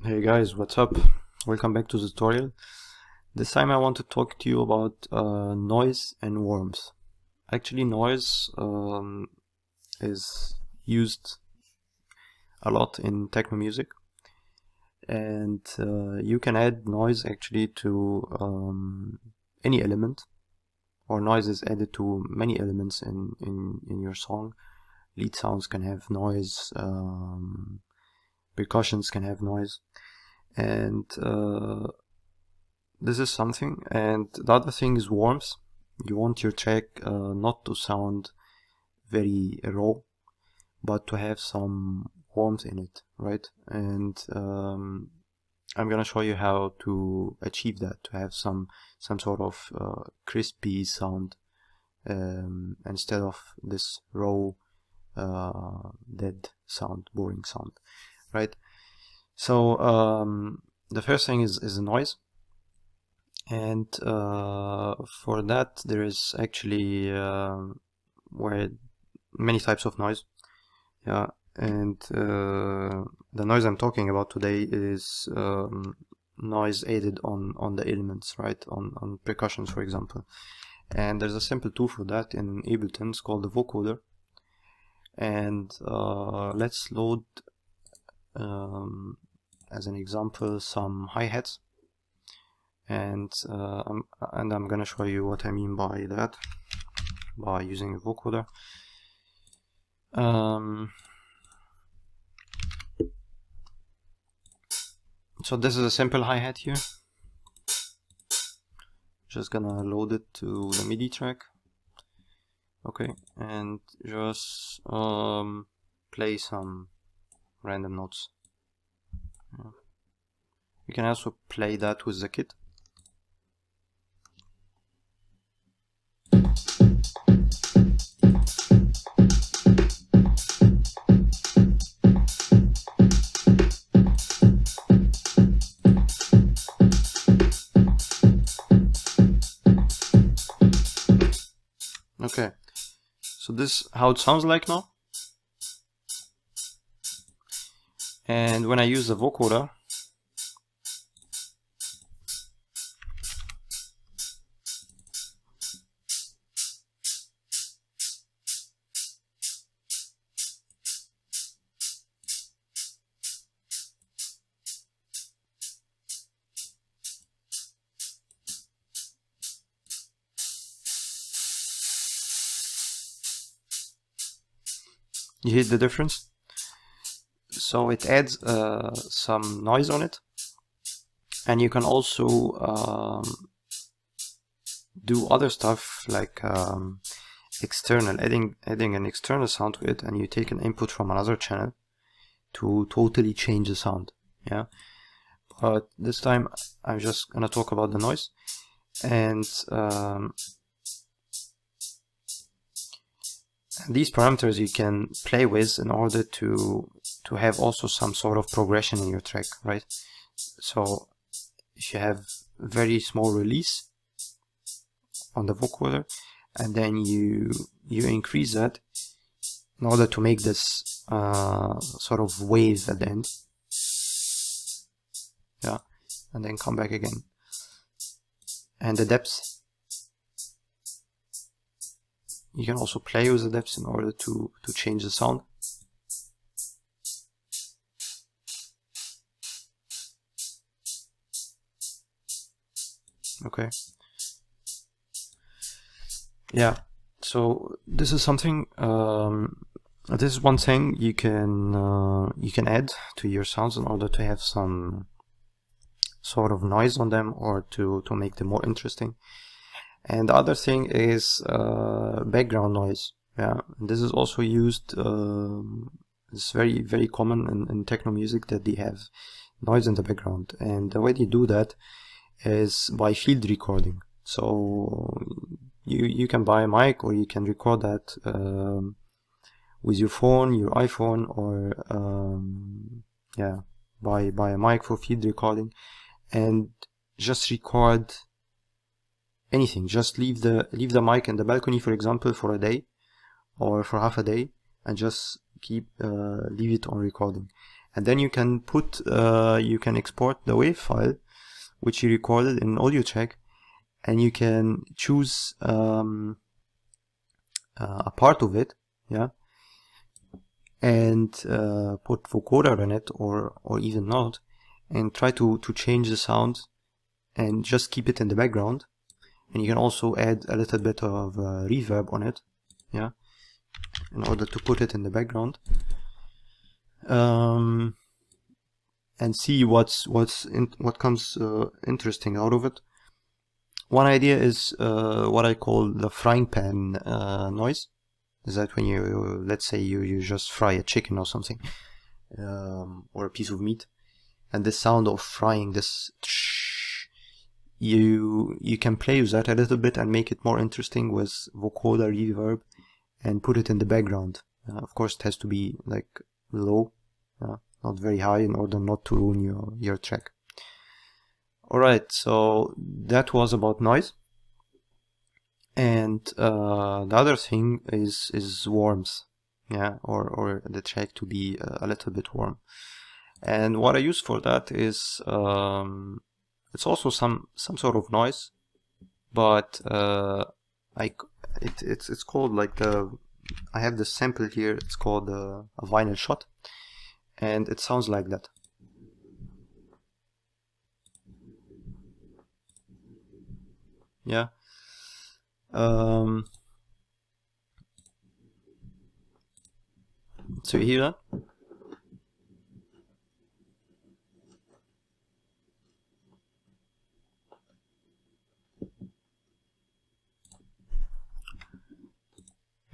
Hey guys, what's up? Welcome back to the tutorial. This time I want to talk to you about noise and warmth. Actually, noise is used a lot in techno music, and you can add noise actually to any element, or noise is added to many elements in your song. Lead sounds can have noise, percussions can have noise, and this is something. And the other thing is warmth. You want your track not to sound very raw, but to have some warmth in it, right? And I'm gonna show you how to achieve that, to have some sort of crispy sound instead of this raw dead sound, boring sound, right? So the first thing is the noise, and for that there is actually many types of noise. Yeah, and the noise I'm talking about today is noise added on the elements, right? On percussions, for example. And there's a simple tool for that in Ableton. It's called the vocoder. And let's load as an example some hi-hats, and I'm gonna show you what I mean by that by using a vocoder. So this is a simple hi-hat here. Just gonna load it to the MIDI track. Okay, and just play some random notes. You can also play that with the kit. Okay, so this is how it sounds like now. And when I use the vocoder, you hear the difference? So it adds some noise on it, and you can also do other stuff like external, adding an external sound to it, and you take an input from another channel to totally change the sound. Yeah, but this time I'm just gonna talk about the noise. And these parameters you can play with in order to have also some sort of progression in your track, right? So if you have very small release on the vocoder, and then you increase that in order to make this sort of wave at the end. Yeah, and then come back again. And the depth, you can also play with the depths in order to change the sound. Okay. Yeah, so this is something, this is one thing you can add to your sounds in order to have some sort of noise on them, or to make them more interesting. And the other thing is background noise. Yeah, and this is also used. It's very common in techno music that they have noise in the background, and the way they do that is by field recording. So you can buy a mic, or you can record that with your phone, your iPhone, or yeah, buy a mic for field recording, and just record anything. Just leave the mic in the balcony, for example, for a day or for half a day, and just leave it on recording. and then you can put you can export the WAV file which you recorded in audio track, and you can choose a part of it, yeah, and put vocoder in it, or even not, and try to change the sound and just keep it in the background. And you can also add a little bit of reverb on it, yeah, in order to put it in the background, and see what comes interesting out of it. One idea is what I call the frying pan noise. Is that when you, let's say you just fry a chicken or something, or a piece of meat, and the sound of frying, this you can play with that a little bit and make it more interesting with vocoder reverb and put it in the background. Of course it has to be like low, not very high, in order not to ruin your track. Alright, so that was about noise. And the other thing is warmth, yeah, or the track to be a little bit warm. And what I use for that is it's also some sort of noise, but it's called like I have this sample here. It's called a vinyl shot, and it sounds like that. Yeah. So you hear that?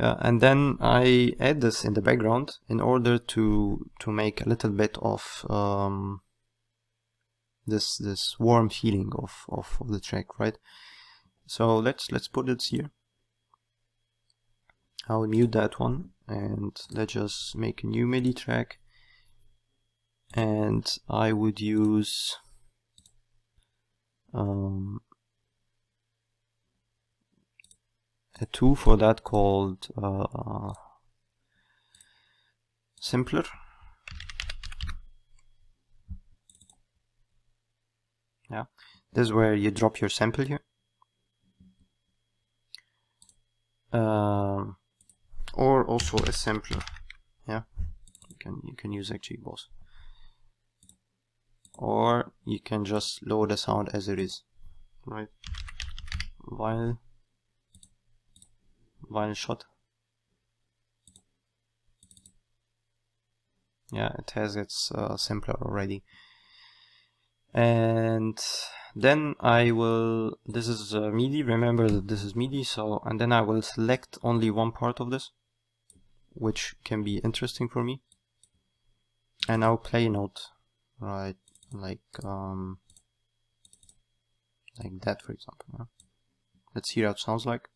Yeah, and then I add this in the background in order to make a little bit of this warm feeling of the track, right? So let's put it here. I'll mute that one, and let's just make a new MIDI track, and I would use a tool for that called Simpler. Yeah, this is where you drop your sample here, or also a sampler. Yeah, you can use actually both, or you can just load the sound as it is, right? Vinyl shot. Yeah, it has its sampler already. And then I will, this is MIDI, remember that this is MIDI, so, and then I will select only one part of this, which can be interesting for me, and I'll play a note, right, like that, for example. Yeah? Let's hear how it sounds like.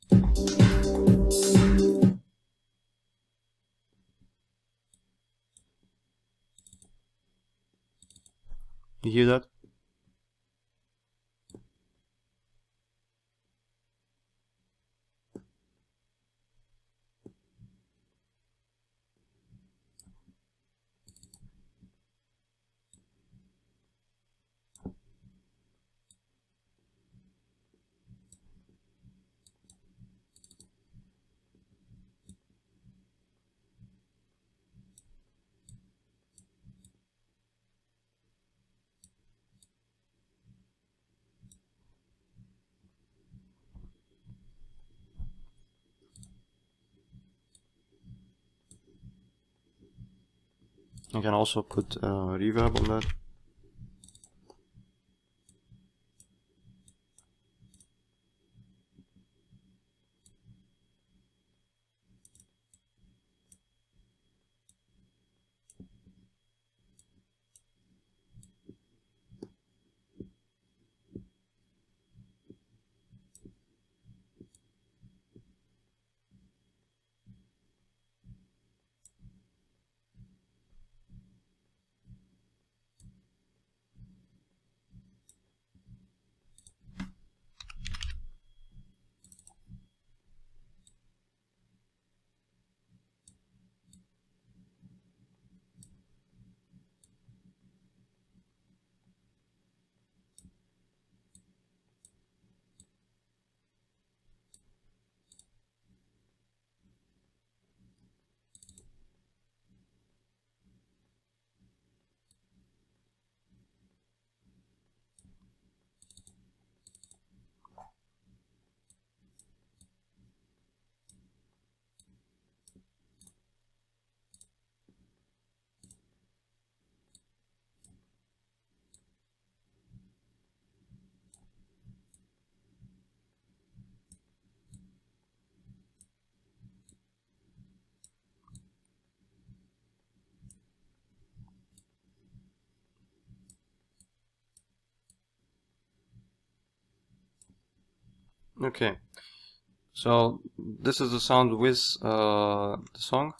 You hear that? You can also put reverb on that. Okay, so this is the sound with the song.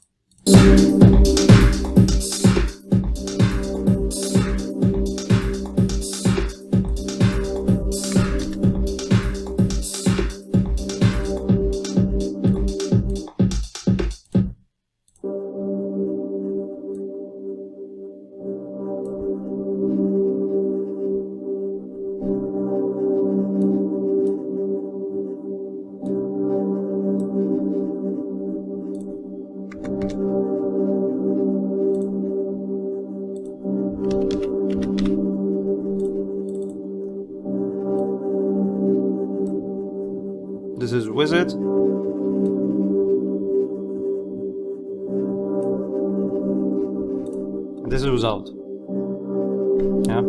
This is with it. And this is without. Yeah.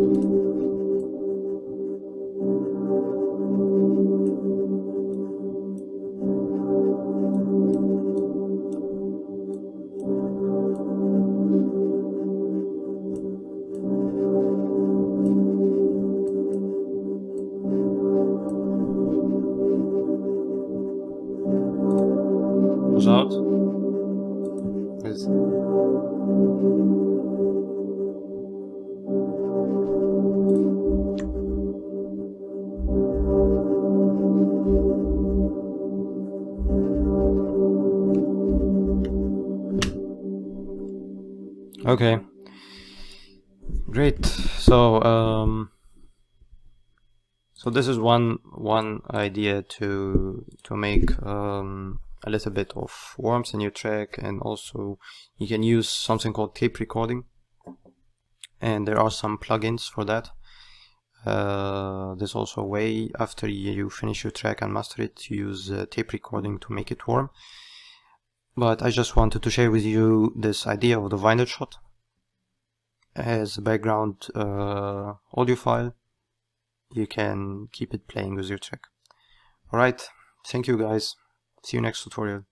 Without. With. Okay, great. So so this is one idea to make a little bit of warmth in your track, and also you can use something called tape recording, and there are some plugins for that. There's also a way after you finish your track and master it to use tape recording to make it warm. But I just wanted to share with you this idea of the vinyl shot as a background audio file. You can keep it playing with your track. Alright, thank you guys. See you next tutorial.